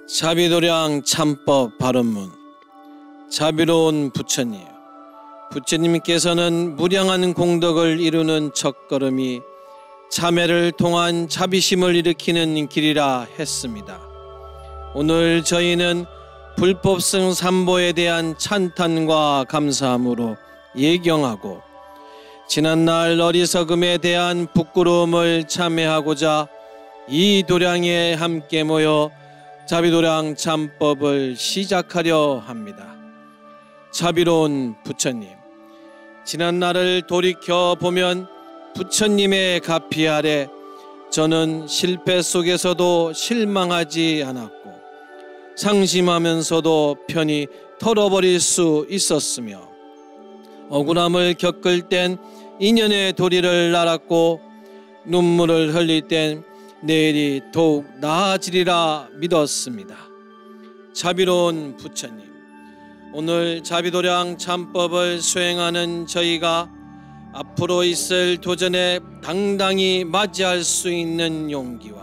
자비도량 참법 발언문. 자비로운 부처님, 부처님께서는 무량한 공덕을 이루는 첫걸음이 참회를 통한 자비심을 일으키는 길이라 했습니다. 오늘 저희는 불법성 삼보에 대한 찬탄과 감사함으로 예경하고 지난날 어리석음에 대한 부끄러움을 참회하고자 이 도량에 함께 모여 자비도량 참법을 시작하려 합니다. 자비로운 부처님, 지난날을 돌이켜보면 부처님의 가피 아래 저는 실패 속에서도 실망하지 않았고 상심하면서도 편히 털어버릴 수 있었으며 억울함을 겪을 땐 인연의 도리를 알았고 눈물을 흘릴 땐 내일이 더욱 나아지리라 믿었습니다. 자비로운 부처님, 오늘 자비도량 참법을 수행하는 저희가 앞으로 있을 도전에 당당히 맞이할 수 있는 용기와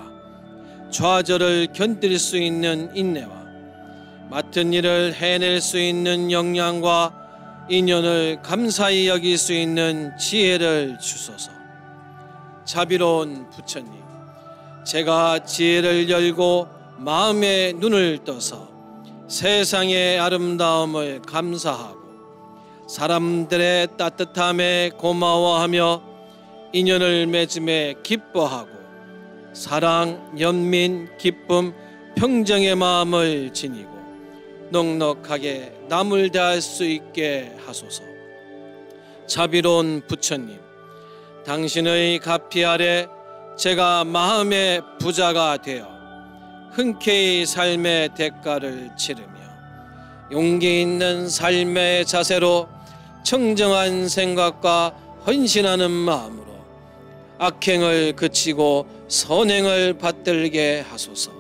좌절을 견딜 수 있는 인내와 맡은 일을 해낼 수 있는 역량과 인연을 감사히 여길 수 있는 지혜를 주소서. 자비로운 부처님, 제가 지혜를 열고 마음의 눈을 떠서 세상의 아름다움을 감사하고 사람들의 따뜻함에 고마워하며 인연을 맺음에 기뻐하고 사랑, 연민, 기쁨, 평정의 마음을 지니고 넉넉하게 남을 대할 수 있게 하소서. 자비로운 부처님, 당신의 가피 아래 제가 마음의 부자가 되어 흔쾌히 삶의 대가를 치르며 용기 있는 삶의 자세로 청정한 생각과 헌신하는 마음으로 악행을 그치고 선행을 받들게 하소서.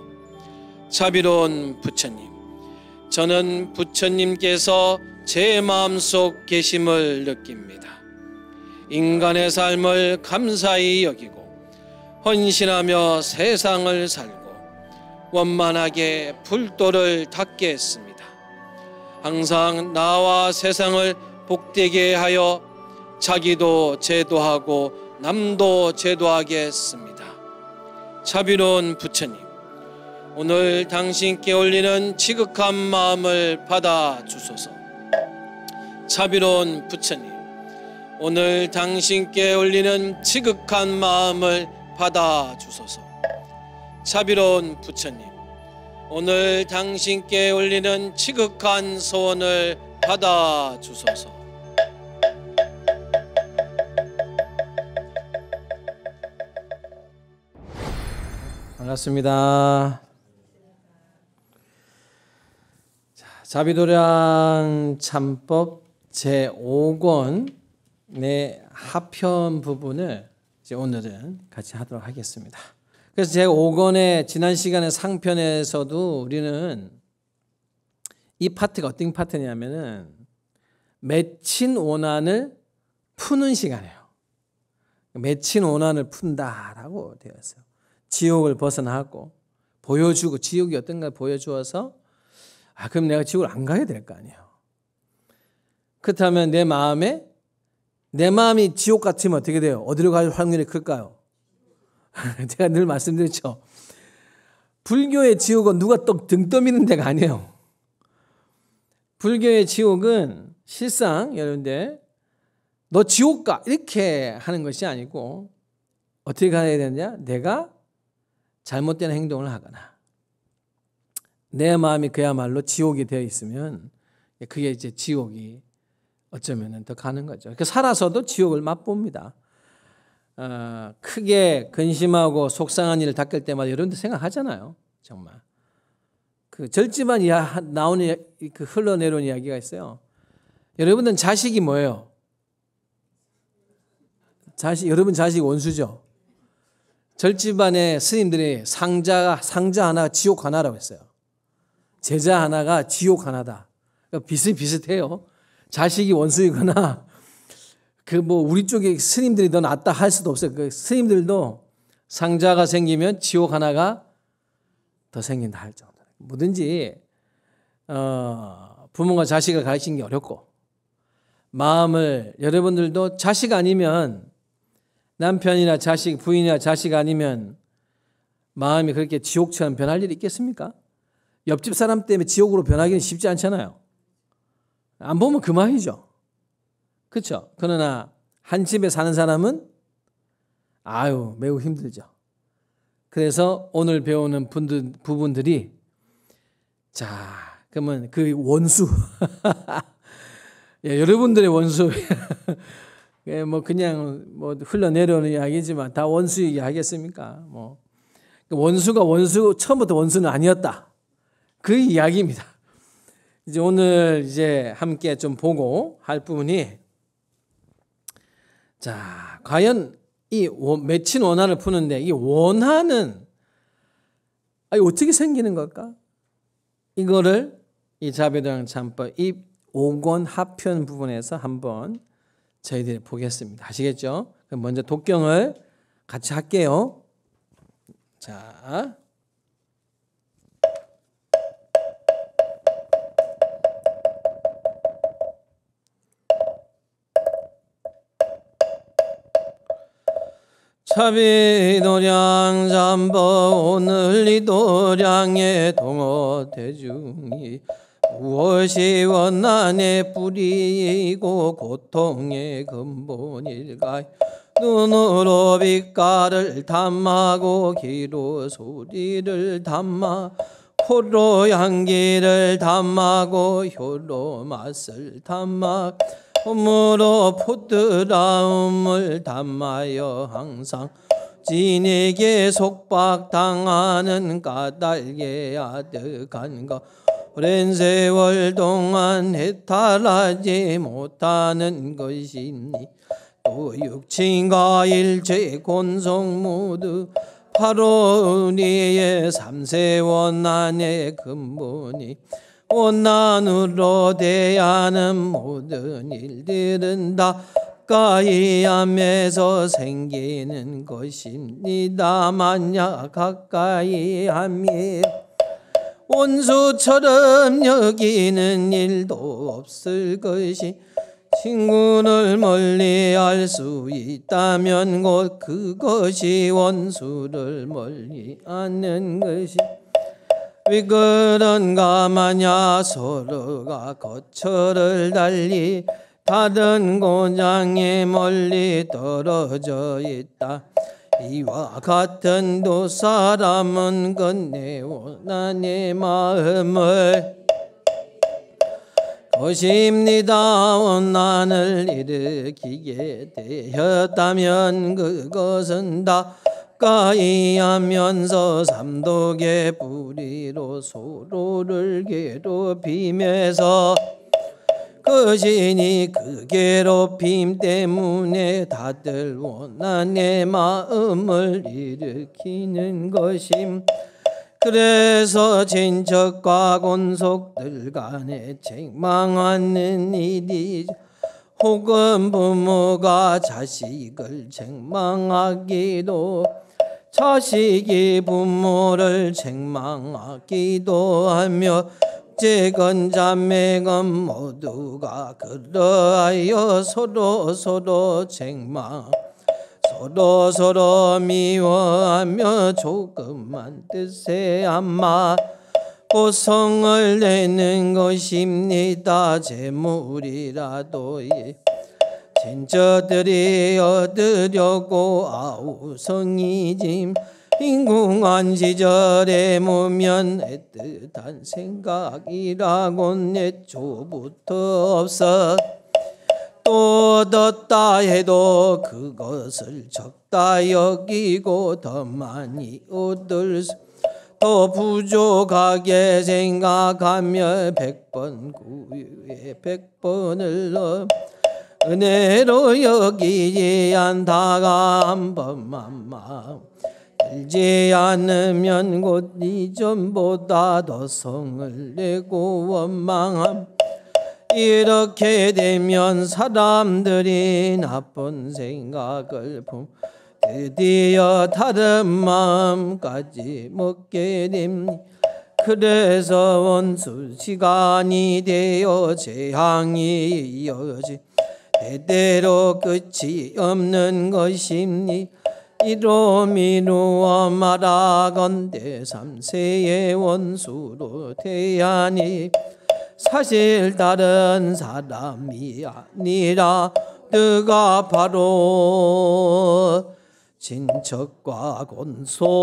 자비로운 부처님, 저는 부처님께서 제 마음속 계심을 느낍니다. 인간의 삶을 감사히 여기고 헌신하며 세상을 살고 원만하게 불도를 닦게 했습니다. 항상 나와 세상을 복되게 하여 자기도 제도하고 남도 제도하게 했습니다. 자비로운 부처님, 오늘 당신께 올리는 지극한 마음을 받아 주소서. 자비로운 부처님, 오늘 당신께 올리는 지극한 마음을 받아 주소서. 자비로운 부처님, 오늘 당신께 올리는 지극한 소원을 받아 주소서. 반갑습니다. 자비도량 참법 제5권의 하편 부분을 이제 오늘은 같이 하도록 하겠습니다. 그래서 제가 5권의 지난 시간에 상편에서도 우리는 이 파트가 어떤 파트냐면은 맺힌 오난을 푸는 시간이에요. 맺힌 오난을 푼다라고 되어 있어요. 지옥을 벗어나고 보여주고, 지옥이 어떤가 보여주어서 그럼 내가 지옥을 안 가야 될 거 아니에요. 그렇다면 내 마음이 지옥 같으면 어떻게 돼요? 어디로 갈 확률이 클까요? 제가 늘 말씀드렸죠. 불교의 지옥은 누가 또 등 떠미는 데가 아니에요. 불교의 지옥은 실상 여러분들 너 지옥 가 이렇게 하는 것이 아니고 어떻게 가야 되느냐? 내가 잘못된 행동을 하거나 내 마음이 그야말로 지옥이 되어 있으면 그게 이제 지옥이 어쩌면 더 가는 거죠. 그러니까 살아서도 지옥을 맛봅니다. 크게 근심하고 속상한 일을 닦을 때마다 여러분들 생각하잖아요. 정말 그 절집안 나오는 그 흘러내려온 이야기가 있어요. 여러분들은 자식이 뭐예요? 여러분 자식 원수죠. 절집안의 스님들이 상자 하나가 지옥 하나라고 했어요. 제자 하나가 지옥 하나다. 그러니까 비슷해요. 자식이 원수이거나 우리 쪽에 스님들이 더 낫다 할 수도 없어요. 그 스님들도 상자가 생기면 지옥 하나가 더 생긴다 할 정도. 뭐든지 부모가 자식을 가르치는 게 어렵고 마음을 여러분들도 자식 아니면 남편이나 자식, 부인이나 자식 아니면 마음이 그렇게 지옥처럼 변할 일이 있겠습니까? 옆집 사람 때문에 지옥으로 변하기는 쉽지 않잖아요. 안 보면 그만이죠. 그렇죠? 그러나 한 집에 사는 사람은 매우 힘들죠. 그래서 오늘 배우는 부분들이 그러면 그 원수 여러분들의 원수 그냥 흘러내려오는 이야기지만 다 원수 얘기하겠습니까? 원수가 처음부터 원수는 아니었다. 그 이야기입니다. 이제 오늘 함께 좀 보고 할 부분이 과연 이 맺힌 원한을 푸는데 이 원한은 어떻게 생기는 걸까? 이거를 이 자비도량 참법 이 5권 하편 부분에서 한번 저희들이 보겠습니다. 아시겠죠? 그럼 먼저 독경을 같이 할게요. 자, 자비도량 잠법 오늘 이 도량의 동어 대중이 무엇이 원한의 뿌리이고 고통의 근본일까? 눈으로 빛깔을 담마고 귀로 소리를 담마 코로 향기를 담마고 혀로 맛을 담마 몸으로 포드라움을 담마여 항상 진에게 속박당하는 까닭에 아득한 것 오랜 세월 동안 해탈하지 못하는 것이니 또 육친과 일체 곤성 모두 바로 우리의 삼세 원한의 근본이 원한으로 대하는 모든 일들은 다 가까이함에서 생기는 것입니다. 만약 가까이함이 원수처럼 여기는 일도 없을 것이 친구를 멀리할 수 있다면 곧 그것이 원수를 멀리하는 것이 왜 그런가 마냐 서로가 거처를 달리 다른 고장에 멀리 떨어져 있다. 이와 같은 두 사람은 건네 원한의 마음을 것입니다. 원한을 일으키게 되었다면 그것은 다 가까이하면서 삼독의 뿌리로 서로를 괴롭히면서 것이니 그 괴롭힘 때문에 다들 원한의 마음을 일으키는 것임. 그래서 친척과 권속들 간에 책망하는 일이 혹은 부모가 자식을 책망하기도 자식이 부모를 책망하기도 하며 제건 자매건 모두가 그러하여 서로 책망 서로 미워하며 조금만 뜻에 아마 보성을 내는 것입니다. 재물이라도 친척들이 얻으려고 아우성이짐 빈궁한 시절에 무면 애틋한 생각이라곤 애초부터 없어 또 얻었다 해도 그것을 적다 여기고 더 많이 얻을 더 부족하게 생각하며 100번 구유에 100번을 넣어 은혜로 여기지 않다가 한 번만 마음 들지 않으면 곧 이전보다 더 성을 내고 원망함. 이렇게 되면 사람들이 나쁜 생각을 드디어 다른 마음까지 먹게 됩니다. 그래서 원수 시간이 되어 재앙이 이어지 대대로 끝이 없는 것입니. 이로 미루어 말하건대 3세의 원수로 대하니 사실 다른 사람이 아니라 그가 바로 친척과 권소들입니다.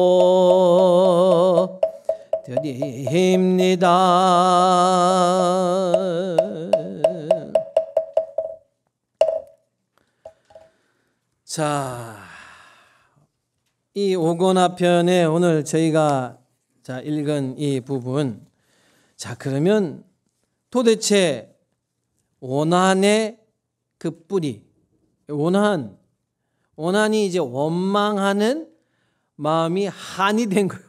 자, 이 오고나 편에 오늘 저희가 읽은 이 부분, 자 그러면 도대체 원한의 그 뿌리, 원한이 이제 원망하는 마음이 한이 된 거예요.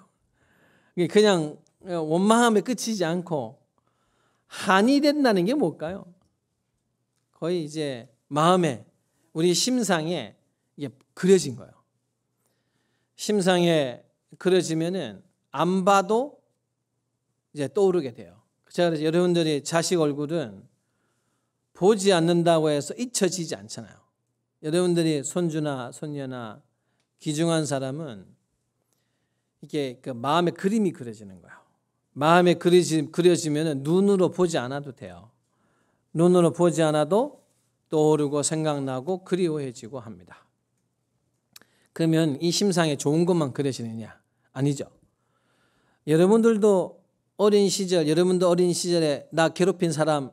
그냥 원망하면 끝이지 않고 한이 된다는 게 뭘까요? 거의 이제 마음에, 우리 심상에 이게 그려진 거예요. 심상에 그려지면은 안 봐도 이제 떠오르게 돼요. 제가 그래서 여러분들이 자식 얼굴은 보지 않는다고 해서 잊혀지지 않잖아요. 여러분들이 손주나 손녀나 귀중한 사람은 이게 그 마음에 그림이 그려지는 거예요. 마음에 그려지면은 눈으로 보지 않아도 돼요. 눈으로 보지 않아도 떠오르고 생각나고 그리워해지고 합니다. 그러면 이 심상에 좋은 것만 그려지느냐? 아니죠. 여러분도 어린 시절에 나 괴롭힌 사람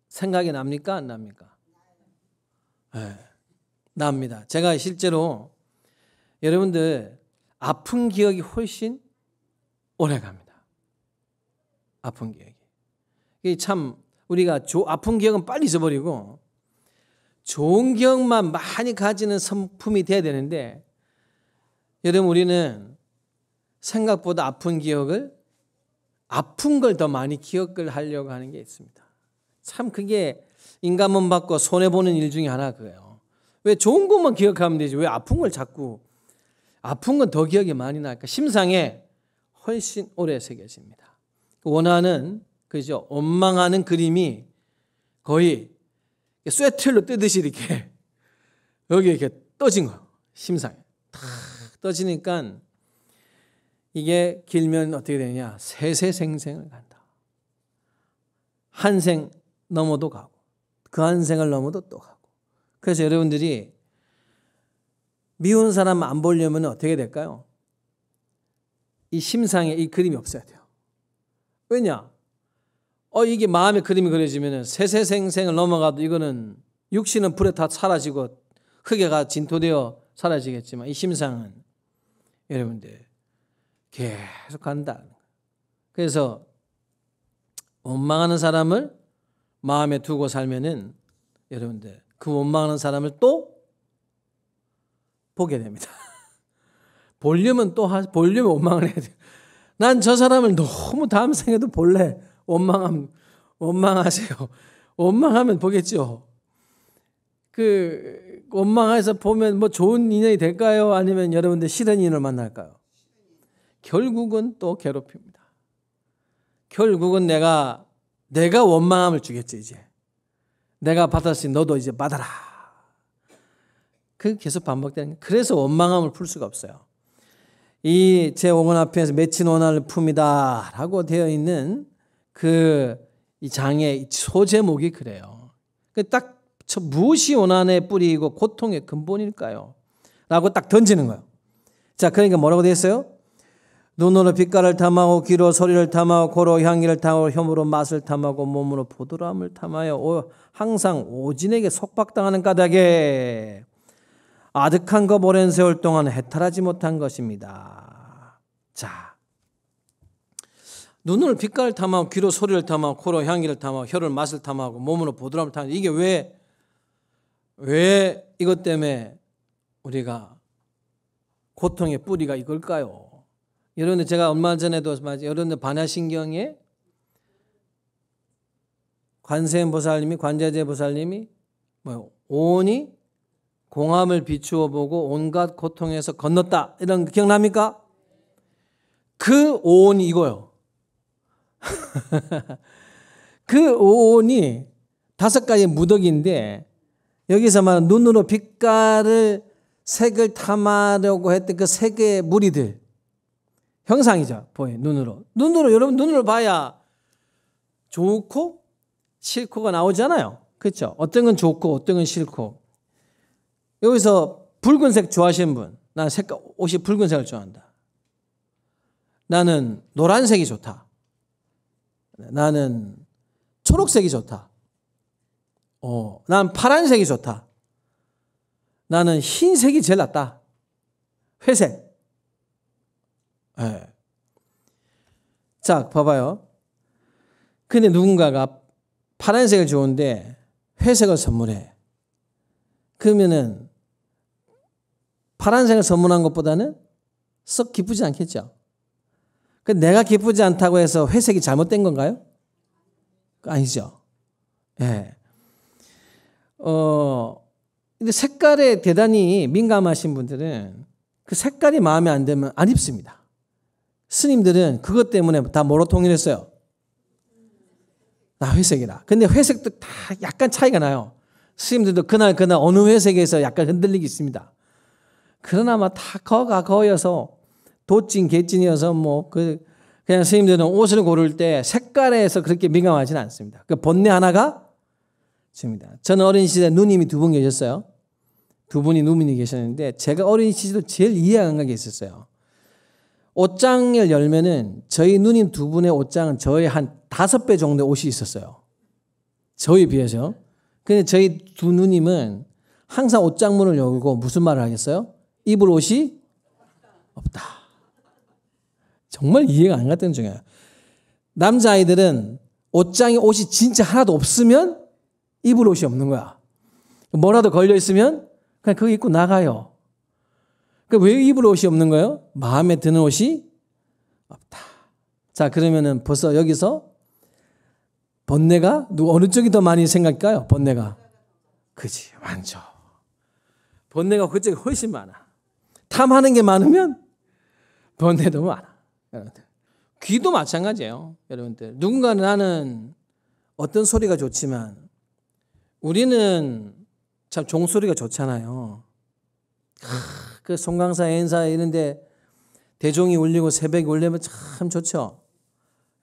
생각이 납니까? 안 납니까? 네, 납니다. 제가 실제로 여러분들 아픈 기억이 훨씬 오래 갑니다. 아픈 기억이. 이게 참 우리가 아픈 기억은 빨리 잊어버리고 좋은 기억만 많이 가지는 성품이 돼야 되는데, 여러분 우리는 생각보다 아픈 기억을, 아픈 걸 더 많이 기억을 하려고 하는 게 있습니다. 참 그게 인간문 받고 손해보는 일 중에 하나가 그거예요. 왜 좋은 것만 기억하면 되지 왜 아픈 걸 자꾸, 아픈 건 더 기억이 많이 날까? 심상에 훨씬 오래 새겨집니다. 원하는, 그죠? 원망하는 그림이 거의 쇠틀로 뜨듯이 이렇게 여기 이렇게 떠진 거예요. 심상에 탁 떠지니까 이게 길면 어떻게 되느냐? 세세생생을 간다. 한 생 넘어도 가고 그 한 생을 넘어도 또 가고. 그래서 여러분들이 미운 사람 안 보려면 어떻게 될까요? 이 심상에 이 그림이 없어야 돼요. 왜냐? 이게 마음의 그림이 그려지면 세세생생을 넘어가도 이거는 육신은 불에 다 사라지고 흙에가 진토되어 사라지겠지만 이 심상은 여러분들 계속 간다. 그래서 원망하는 사람을 마음에 두고 살면은 여러분들 그 원망하는 사람을 또 보게 됩니다. 보려면 원망을 해야 돼요. 난 저 사람을 너무 다음 생에도 볼래. 원망하세요. 원망하면 보겠죠. 그 원망해서 보면 뭐 좋은 인연이 될까요? 아니면 여러분들 싫은 인연을 만날까요? 결국은 또 괴롭힙니다. 결국은 내가 원망함을 주겠지. 이제 내가 받았으니 너도 이제 받아라. 그 계속 반복되는 거예요. 그래서 원망함을 풀 수가 없어요. 이 제 오건 앞에서 맺힌 원한을 품이다 라고 되어 있는 이 장의 소제목이 그래요. 딱 무엇이 원한의 뿌리이고 고통의 근본일까요? 라고 딱 던지는 거예요. 자, 그러니까 뭐라고 되어 있어요? 눈으로 빛깔을 탐하고 귀로 소리를 탐하고 코로 향기를 탐하고 혀으로 맛을 탐하고 몸으로 포도람을 탐하여 항상 오진에게 속박당하는 까닭에 아득한 것 오랜 세월 동안 해탈하지 못한 것입니다. 자, 눈으로 빛깔을 탐하고 귀로 소리를 탐하고 코로 향기를 탐하고 혀를 맛을 탐하고 몸으로 포도람을 탐하고, 이게 왜 이것 때문에 우리가 고통의 뿌리가 이걸까요? 여러분들 제가 얼마 전에도 여러분들 반야신경에 관세음보살님이, 관자재보살님이 온이 공함을 비추어 보고 온갖 고통에서 건넜다, 이런 거 기억납니까? 그 오온이 이거요. 그 온이 5가지 무더기인데 여기서 말하는 눈으로 빛깔을 색을 탐하려고 했던 그 세 개의 무리들 형상이죠. 보여요. 눈으로 여러분 눈으로 봐야 좋고 싫고가 나오잖아요. 그렇죠? 어떤 건 좋고 어떤 건 싫고. 여기서 붉은색 좋아하시는 분, 난 색깔 옷이 붉은색을 좋아한다. 나는 노란색이 좋다. 나는 초록색이 좋다. 난 파란색이 좋다. 나는 흰색이 제일 낫다. 회색. 네. 자, 봐봐요. 근데 누군가가 파란색을 좋은데 회색을 선물해. 그러면은 파란색을 선물한 것보다는 썩 기쁘지 않겠죠. 내가 기쁘지 않다고 해서 회색이 잘못된 건가요? 아니죠. 예. 네. 근데 색깔에 대단히 민감하신 분들은 그 색깔이 마음에 안 들면 안 입습니다. 스님들은 그것 때문에 다 뭐로 통일했어요? 나 회색이라. 근데 회색도 다 약간 차이가 나요. 스님들도 그날 어느 회색에서 약간 흔들리기 있습니다. 그러나 다 거가 거여서 도찐 개찐이어서 그냥 스님들은 옷을 고를 때 색깔에서 그렇게 민감하지는 않습니다. 그 본내 하나가 줍니다. 저는 어린 시절에 누님이 2분 계셨어요. 2분이 누님이 계셨는데 제가 어린 시절도 제일 이해가 안 가게 있었어요. 옷장을 열면은 저희 누님 2분의 옷장은 저의 한 5배 정도의 옷이 있었어요. 저에 비해서. 근데 저희 2 누님은 항상 옷장문을 열고 무슨 말을 하겠어요? 입을 옷이 없다. 정말 이해가 안 갔던 중이에요. 남자아이들은 옷장에 옷이 진짜 하나도 없으면 입을 옷이 없는 거야. 뭐라도 걸려있으면 그냥 그거 입고 나가요. 왜 입을 옷이 없는 거예요? 마음에 드는 옷이 없다. 자, 그러면은 벌써 여기서 번뇌가 어느 쪽이 더 많이 생각할까요? 번뇌가. 그지, 많죠. 번뇌가 그쪽이 훨씬 많아. 탐하는 게 많으면 번뇌도 많아. 여러분들. 귀도 마찬가지예요. 여러분들. 누군가는 나는 어떤 소리가 좋지만 우리는 참 종소리가 좋잖아요. 그 송강사, 해인사 이런데 대종이 울리고 새벽이 울리면 참 좋죠.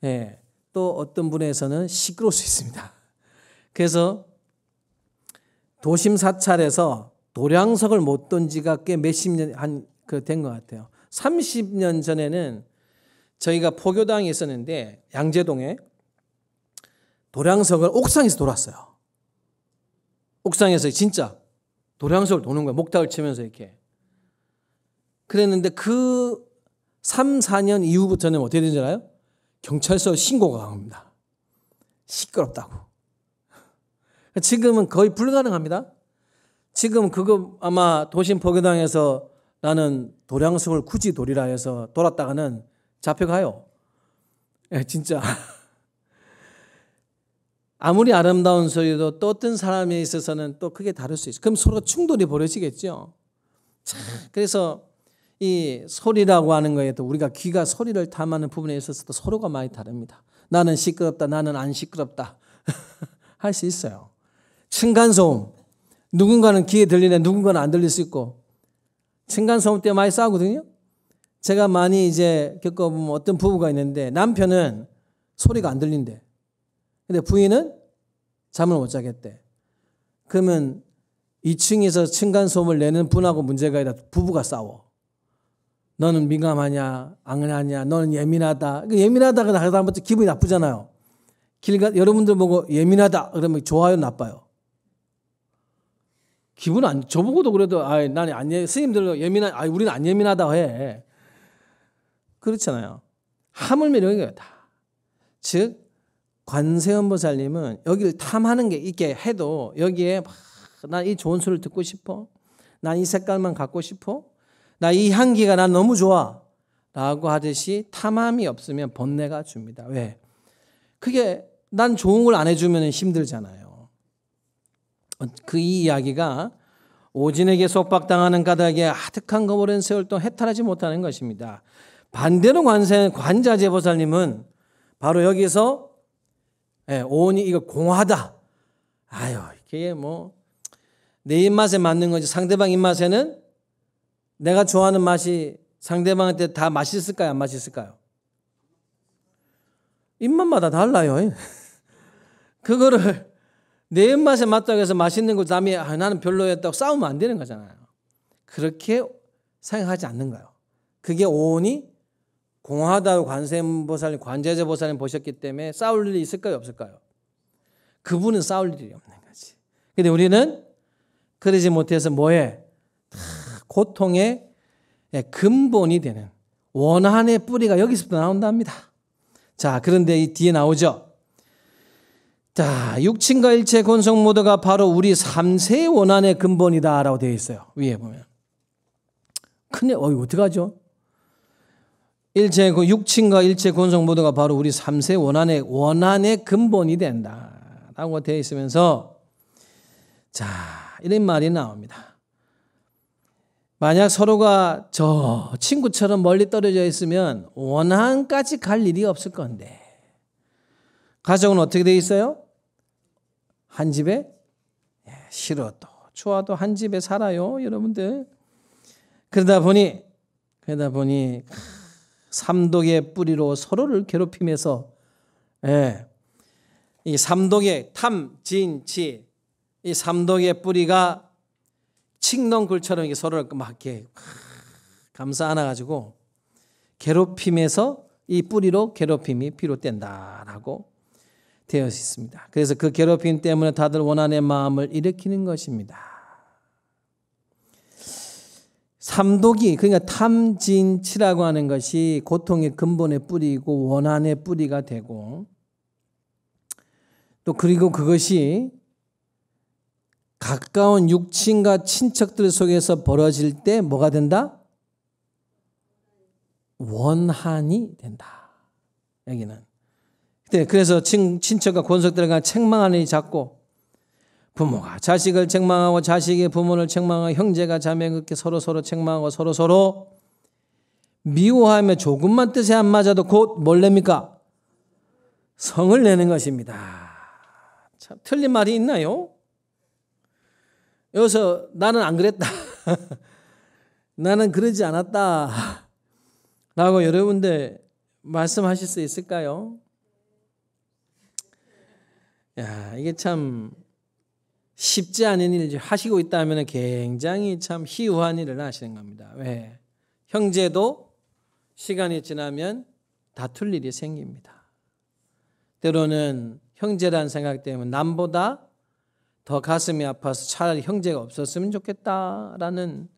예. 또 어떤 분에서는 시끄러울 수 있습니다. 그래서 도심 사찰에서 도량석을 못 돈 지가 꽤 몇십 년 된 것 같아요. 30년 전에는 저희가 포교당에 있었는데 양재동에 도량석을 옥상에서 돌았어요. 옥상에서 진짜 도량석을 도는 거예요. 목탁을 치면서 이렇게. 그랬는데 그 3, 4년 이후부터는 어떻게 되는지 알아요? 경찰서 신고가 갑니다. 시끄럽다고. 지금은 거의 불가능합니다. 지금 그거 아마 도심 포교당에서 나는 도량석을 굳이 돌이라 해서 돌았다가는 잡혀가요. 진짜. 아무리 아름다운 소리도 또 어떤 사람에 있어서는 또 크게 다를 수 있어요. 그럼 서로 충돌이 벌어지겠죠. 그래서 이 소리라고 하는 거에도 우리가 귀가 소리를 탐하는 부분에 있어서도 서로가 많이 다릅니다. 나는 시끄럽다, 나는 안 시끄럽다 할 수 있어요. 층간소음, 누군가는 귀에 들리는데 누군가는 안 들릴 수 있고 층간소음 때문에 많이 싸우거든요. 제가 많이 이제 겪어보면 어떤 부부가 있는데 남편은 소리가 안 들린대. 근데 부인은 잠을 못 자겠대. 그러면 2층에서 층간소음을 내는 분하고 문제가 아니라 부부가 싸워. 너는 민감하냐, 안 하냐, 너는 예민하다. 예민하다가 하다못해 기분이 나쁘잖아요. 여러분들 보고 예민하다 그러면 좋아요, 나빠요? 기분 안, 저보고도 그래도, 나는 안 스님들 우리는 안 예민하다고 해. 그렇잖아요. 하물며 이런 거예요, 다. 즉, 관세음보살님은 여기를 탐하는 게 있게 해도 여기에 난 이 좋은 소리를 듣고 싶어. 난 이 색깔만 갖고 싶어. 나 이 향기가 난 너무 좋아. 라고 하듯이 탐함이 없으면 번뇌가 줍니다. 왜? 그게 난 좋은 걸 안 해주면 힘들잖아요. 그 이 이야기가 오진에게 속박당하는 까닭에 아득한 거물은 세월 동안 해탈하지 못하는 것입니다. 반대로 관자재보살님은 바로 여기서 오온이 이거 공허하다. 아유, 이게 뭐 내 입맛에 맞는 거지 상대방 입맛에는 내가 좋아하는 맛이 상대방한테 다 맛있을까요? 안 맛있을까요? 입맛마다 달라요. 그거를 내 입맛에 맞다고 해서 맛있는 걸 남이 나는 별로였다고 싸우면 안 되는 거잖아요. 그렇게 생각하지 않는 거예요. 그게 오온이 공허하다고 관세음보살님, 관제제보살님 보셨기 때문에 싸울 일이 있을까요? 없을까요? 그분은 싸울 일이 없는 거지. 근데 우리는 그러지 못해서 뭐해? 고통의 근본이 되는 원한의 뿌리가 여기서부터 나온답니다. 자, 그런데 이 뒤에 나오죠. 자, 육친과 일체 권속 모두가 바로 우리 3세의 원한의 근본이다라고 되어 있어요. 위에 보면. 근데 어떡하죠? 육친과 일체 권속 모두가 바로 우리 3세 원한의 근본이 된다라고 되어 있으면서 자, 이런 말이 나옵니다. 만약 서로가 저 친구처럼 멀리 떨어져 있으면 원한까지 갈 일이 없을 건데 가정은 어떻게 되어 있어요? 한 집에 싫어도 좋아도 한 집에 살아요, 여러분들. 그러다 보니 삼독의 뿌리로 서로를 괴롭히면서 이 삼독의 탐진치 이 삼독의 뿌리가 칡넝굴처럼 서로를 막 이렇게 감싸 안아가지고 괴롭힘에서 이 뿌리로 괴롭힘이 비롯된다라고 되어 있습니다. 그래서 그 괴롭힘 때문에 다들 원한의 마음을 일으키는 것입니다. 삼독이 그러니까 탐진치라고 하는 것이 고통의 근본의 뿌리이고 원한의 뿌리가 되고 또 그리고 그것이 가까운 육친과 친척들 속에서 벌어질 때 뭐가 된다? 원한이 된다. 여기는. 그래서 친척과 권속들과 책망하는 일이 작고 부모가 자식을 책망하고 자식이 부모를 책망하고 형제가 자매 그렇게 서로 책망하고 서로 미워하며 조금만 뜻에 안 맞아도 곧 뭘 냅니까? 성을 내는 것입니다. 참 틀린 말이 있나요? 여기서 나는 안 그랬다. 나는 그러지 않았다. 라고 여러분들 말씀하실 수 있을까요? 야, 이게 참 쉽지 않은 일을 하시고 있다면 굉장히 참 희우한 일을 하시는 겁니다. 왜? 형제도 시간이 지나면 다툴 일이 생깁니다. 때로는 형제라는 생각 때문에 남보다 더 가슴이 아파서 차라리 형제가 없었으면 좋겠다라는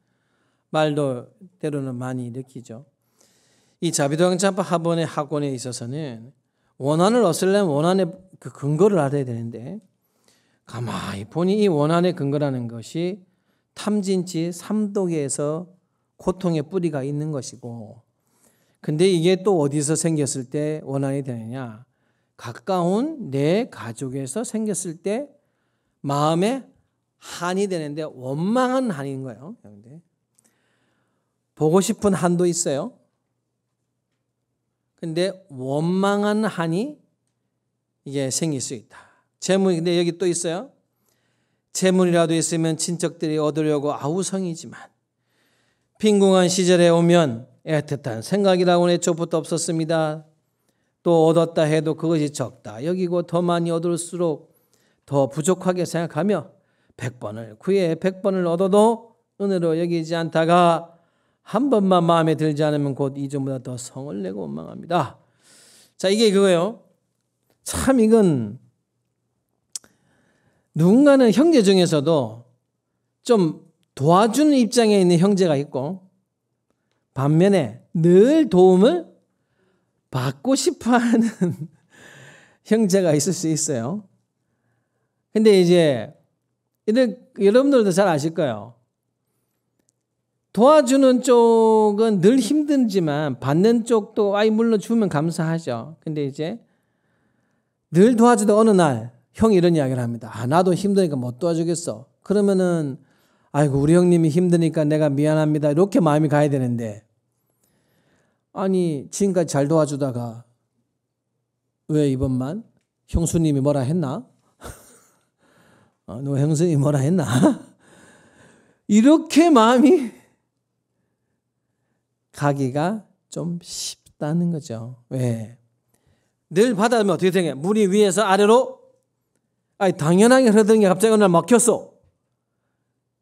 말도 때로는 많이 느끼죠. 이 자비도강찬파 학원에 있어서는 원한을 얻으려면 원한의 그 근거를 알아야 되는데 가만히 보니 이 원한의 근거라는 것이 탐진치 삼독에서 고통의 뿌리가 있는 것이고 근데 이게 또 어디서 생겼을 때 원한이 되느냐 가까운 내 가족에서 생겼을 때 마음에 한이 되는데 원망한 한인 거예요. 보고 싶은 한도 있어요. 근데 원망한 한이 이게 생길 수 있다. 재물인데 여기 또 있어요. 재물이라도 있으면 친척들이 얻으려고 아우성이지만 빈궁한 시절에 오면 애틋한 생각이라고는 애초부터 없었습니다. 또 얻었다 해도 그것이 적다 여기고 더 많이 얻을수록 더 부족하게 생각하며 100번을 구해 100번을 얻어도 은혜로 여기지 않다가 한 번만 마음에 들지 않으면 곧 이전보다 더 성을 내고 원망합니다. 자, 이게 그거예요. 참 이건 누군가는 형제 중에서도 좀 도와주는 입장에 있는 형제가 있고 반면에 늘 도움을 받고 싶어하는 형제가 있을 수 있어요. 근데 이제 여러분들도 잘 아실 거예요. 도와주는 쪽은 늘 힘들지만 받는 쪽도 물론 주면 감사하죠. 근데 이제 늘 도와주다 어느 날 형이 이런 이야기를 합니다. 나도 힘드니까 못 도와주겠어. 그러면은 아이고 우리 형님이 힘드니까 내가 미안합니다. 이렇게 마음이 가야 되는데 아니 지금까지 잘 도와주다가 왜 이번만? 형수님이 뭐라 했나? 너 형수님이 뭐라 했나? 이렇게 마음이 가기가 좀 쉽다는 거죠. 왜? 늘 바다면 어떻게 생각해? 물이 위에서 아래로 당연하게 흐르던 게 갑자기 어느 날 막혔어.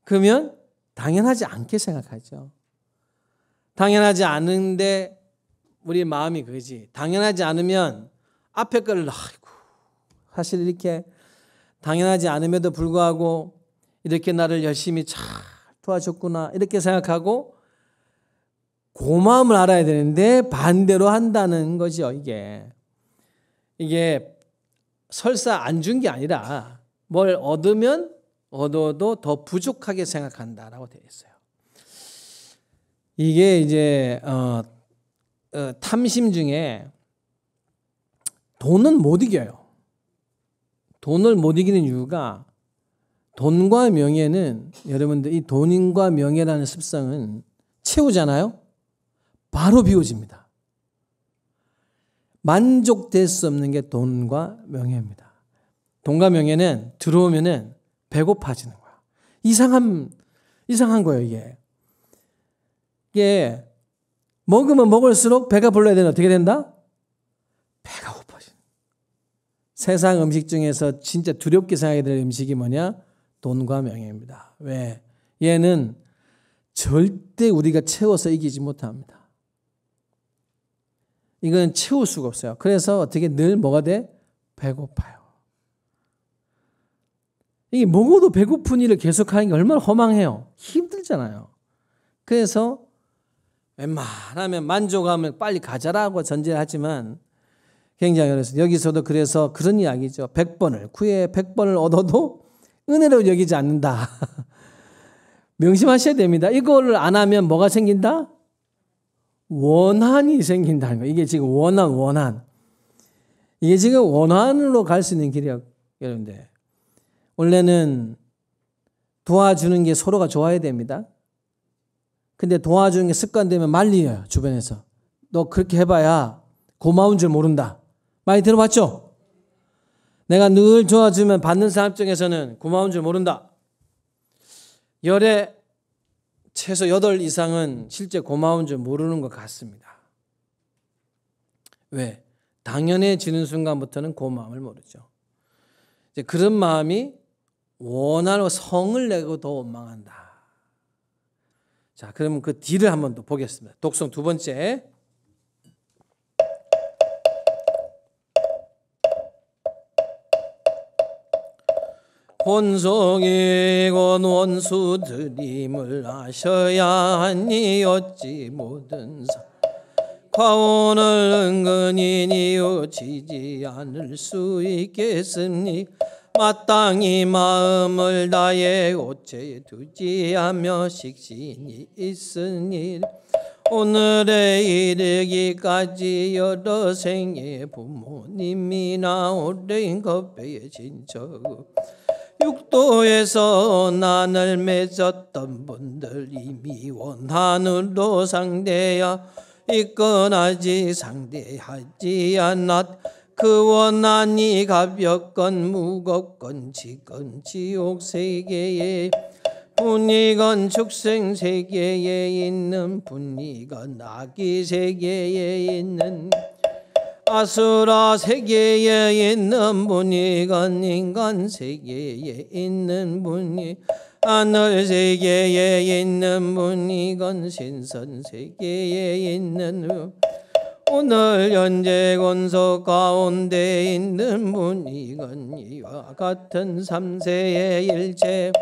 그러면 당연하지 않게 생각하죠. 당연하지 않은데 우리 마음이 그거지. 당연하지 않으면 앞에 거를 아이고 사실 이렇게 당연하지 않음에도 불구하고 이렇게 나를 열심히 잘 도와줬구나 이렇게 생각하고 고마움을 알아야 되는데 반대로 한다는 거죠. 이게 설사 안 준 게 아니라 뭘 얻으면 얻어도 더 부족하게 생각한다라고 되어 있어요. 이게 이제 탐심 중에 돈은 못 이겨요. 돈을 못 이기는 이유가 돈과 명예는 여러분들 이 돈과 명예라는 습성은 채우잖아요. 바로 비워집니다. 만족될 수 없는 게 돈과 명예입니다. 돈과 명예는 들어오면은 배고파지는 거야. 이상한 거예요, 이게. 이게 먹으면 먹을수록 배가 불러야 되는 어떻게 된다? 배가 고파지는. 세상 음식 중에서 진짜 두렵게 생각해야 될 음식이 뭐냐? 돈과 명예입니다. 왜? 얘는 절대 우리가 채워서 이기지 못합니다. 이건 채울 수가 없어요. 그래서 어떻게 늘 뭐가 돼? 배고파요. 이게 먹어도 배고픈 일을 계속하는 게 얼마나 허망해요. 힘들잖아요. 그래서 웬만하면 만족하면 빨리 가자라고 전제를 하지만 굉장히 어려워요. 여기서도 그래서 그런 이야기죠. 100번을 구해 100번을 얻어도 은혜로 여기지 않는다. 명심하셔야 됩니다. 이거를 안 하면 뭐가 생긴다? 원한이 생긴다는 거예요. 이게 지금 원한. 이게 지금 원한으로 갈 수 있는 길이에요. 여러분들. 원래는 도와주는 게 서로가 좋아야 됩니다. 근데 도와주는 게 습관되면 말리어요. 주변에서. 너 그렇게 해봐야 고마운 줄 모른다. 많이 들어봤죠? 내가 늘 도와주면 받는 사람 입장에서는 고마운 줄 모른다. 열에 최소 8 이상은 실제 고마운 줄 모르는 것 같습니다. 왜? 당연해지는 순간부터는 고마움을 모르죠. 이제 그런 마음이 원하고 성을 내고 더 원망한다. 자, 그러면 그 뒤를 한번 더 보겠습니다. 독성 두 번째. 본성이고 원수드림을 아셔야 하니 어찌 모든 과오를 은근히 뉘우치지 않을 수 있겠습니까? 마땅히 마음을 다해 오체 두지 하며 식신이 있으니 오늘에 이르기까지 여러 생의 부모님이나 오랜 겁배에 진적 육도에서 난을 맺었던 분들 이미 원한으로 상대야 있거나지 상대하지 않았 그 원한이 가볍건 무겁건 지건 지옥 세계에 분이건 축생 세계에 있는 분이건 악의 세계에 있는 아수라 세계에 있는 분이건 인간 세계에 있는 분이 하늘 세계에 있는 분이건 신선 세계에 있는 오늘 현재 권속 가운데 있는 분이건 이와 같은 삼세의 일체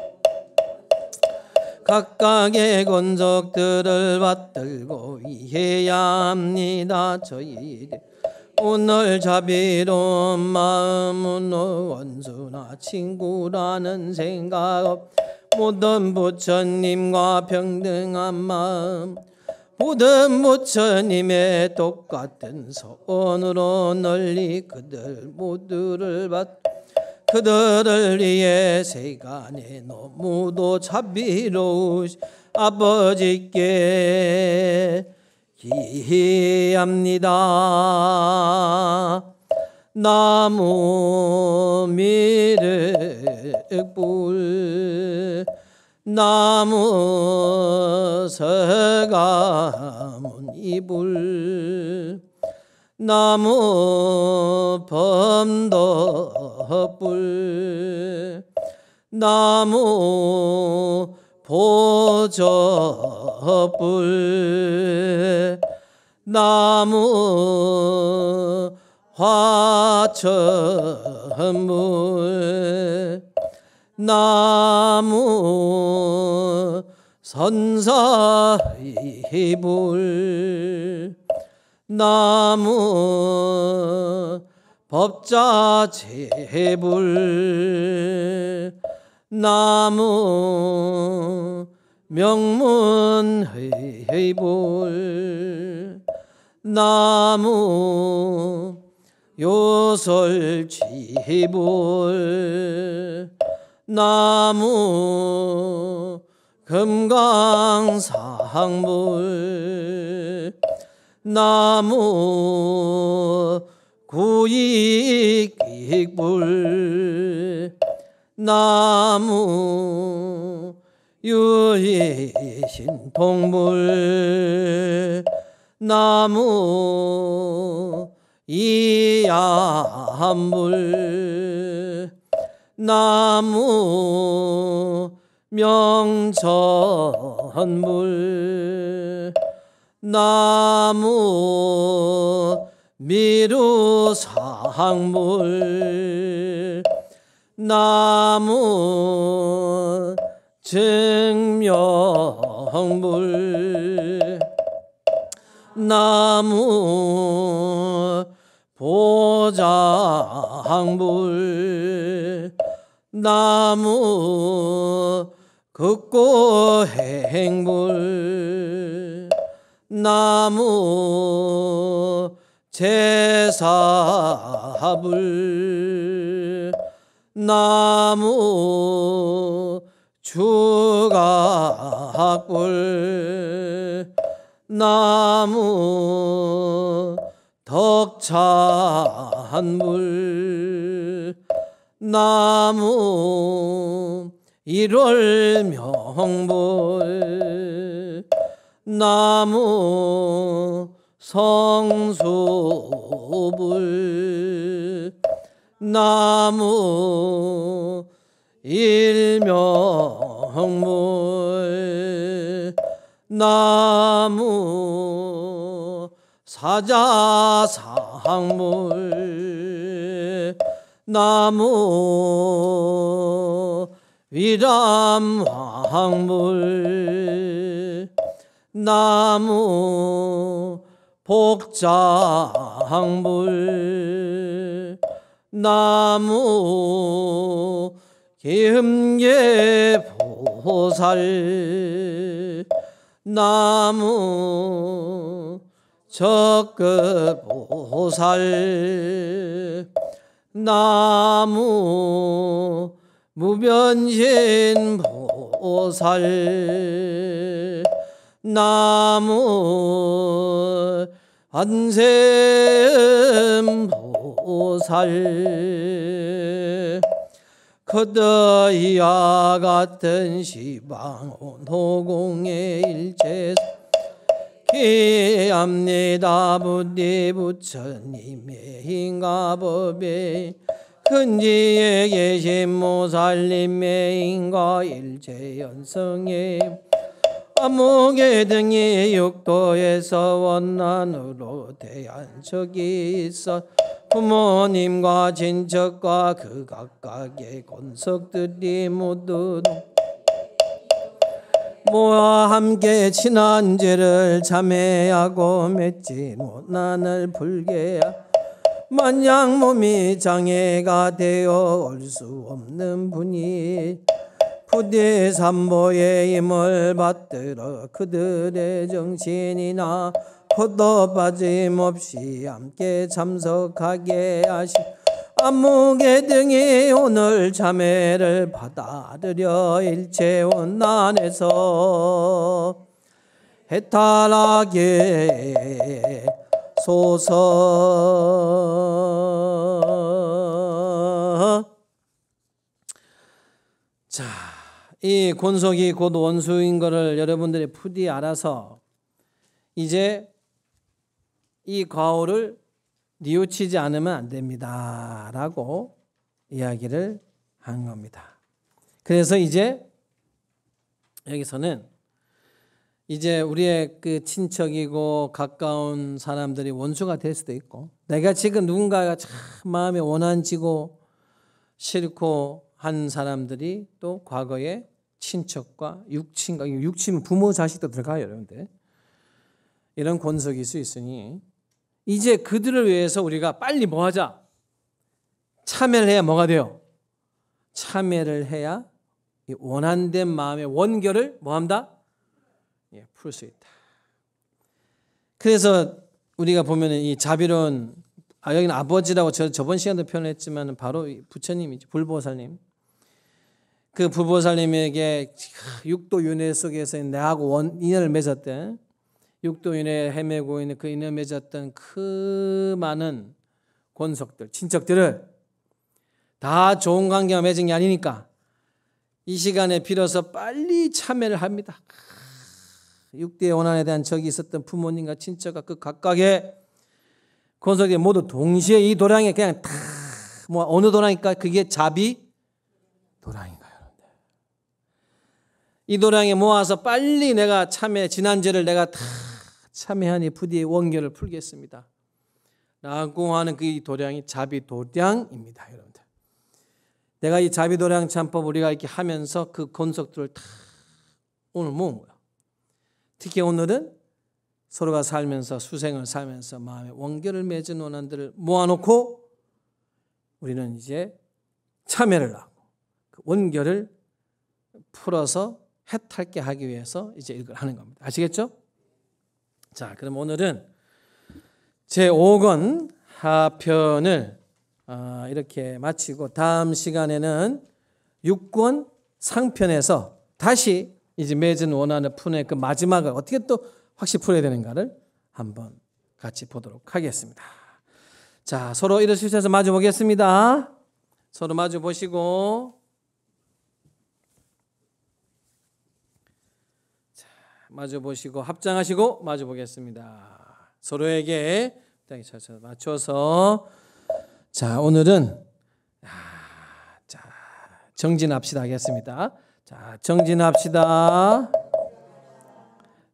각각의 권속들을 받들고 이해야 합니다. 저희 오늘 자비로운 마음으로 원수나 친구라는 생각 모든 부처님과 평등한 마음 모든 부처님의 똑같은 손으로 널리 그들 모두를 그들을 위해 세간에 너무도 자비로우신 아버지께 기합니다. 나무 미륵불 나무 서가문 이불 나무 범덕불 나무 보저불 나무 화천불 나무 선사이불 나무 법자재불 나무 명문의불 나무 요설지불 나무 금강상불 나무 구익익불 나무 유리신통불 나무 이암불 나무 명천불 나무 미루상불 나무 증명불 나무 보장불 나무 극고행불 나무 제사불 나무 주각불 나무 덕찬불 나무 일월명불 나무 성수불 나무 일명불 나무 사자상불 나무 위람황불 나무 복장불 나무 기흠계보살 나무 적급보살 나무 무변신보살 나무 안세음보살 거더이와 같은 시방온 호공의 일체 기합니다 부디 부처님의 인가법에 근지에 계신 모살님의 인가 일체연성에 암흑의 등이 육도에서 원난으로 대한 적이 있어 부모님과 친척과 그 각각의 권석들이 모두 모아 함께 친한 죄를 참회하고 맺지 못난을 불게야 만약 몸이 장애가 되어 올 수 없는 분이 부디 삼보의 힘을 받들어 그들의 정신이나 포도 빠짐없이 함께 참석하게 하시 암묵의 등이 오늘 참회를 받아들여 일체 원난에서 해탈하게 소서. 이 권속이 곧 원수인 것을 여러분들이 부디 알아서 이제 이 과오를 뉘우치지 않으면 안 됩니다 라고 이야기를 한 겁니다. 그래서 이제 여기서는 이제 우리의 그 친척이고 가까운 사람들이 원수가 될 수도 있고, 내가 지금 누군가가 참 마음에 원한지고 싫고 한 사람들이 또 과거에 친척과 육친 부모 자식도 들어가요 여러분들. 이런 권속이 있을 수 있으니 이제 그들을 위해서 우리가 빨리 뭐 하자? 참회를 해야 뭐가 돼요? 참회를 해야 이 원한된 마음의 원결을 뭐 한다? 풀 수 있다. 그래서 우리가 보면은 이 자비로운 여기는 아버지라고 저번 시간도 표현했지만 바로 부처님이죠. 불보살님. 그 불보살님에게 육도윤회 속에서 내하고 인연을 맺었대. 육도윤회에 헤매고 있는 그 인연을 맺었던 그 많은 권속들, 친척들을 다 좋은 관계가 맺은 게 아니니까 이 시간에 빌어서 빨리 참회를 합니다. 육대의 원한에 대한 적이 있었던 부모님과 친척과 그 각각의 권속이 모두 동시에 이 도량에 그냥 다 뭐 어느 도량일까? 그게 자비 도량인가요? 이 도량에 모아서 빨리 내가 참회 지난죄를 내가 다 참회하니 부디 원결을 풀겠습니다 라고 하는 그 도량이 자비 도량입니다. 여러분들, 내가 이 자비 도량 참법 우리가 이렇게 하면서 그 권속들을 다 오늘 모은 거야. 특히 오늘은 서로가 살면서 수생을 살면서 마음의 원결을 맺은 원한들을 모아놓고 우리는 이제 참회를 하고 그 원결을 풀어서 해탈게 하기 위해서 이제 이걸 하는 겁니다. 아시겠죠? 자, 그럼 오늘은 제5권 하편을 이렇게 마치고 다음 시간에는 6권 상편에서 다시 이제 맺은 원한을 푸는 그 마지막을 어떻게 또 확실히 풀어야 되는가를 한번 같이 보도록 하겠습니다. 자, 서로 일어서셔서 마주 보겠습니다. 서로 마주 보시고, 자, 마주 보시고 합장하시고 마주 보겠습니다. 서로에게 맞춰서, 자, 오늘은 자, 정진합시다 하겠습니다. 자, 정진합시다.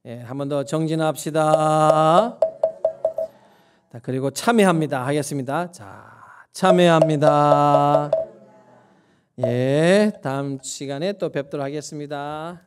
예, 한 번 더 정진합시다. 자, 그리고 참회합니다 하겠습니다. 자, 참회합니다. 예, 다음 시간에 또 뵙도록 하겠습니다.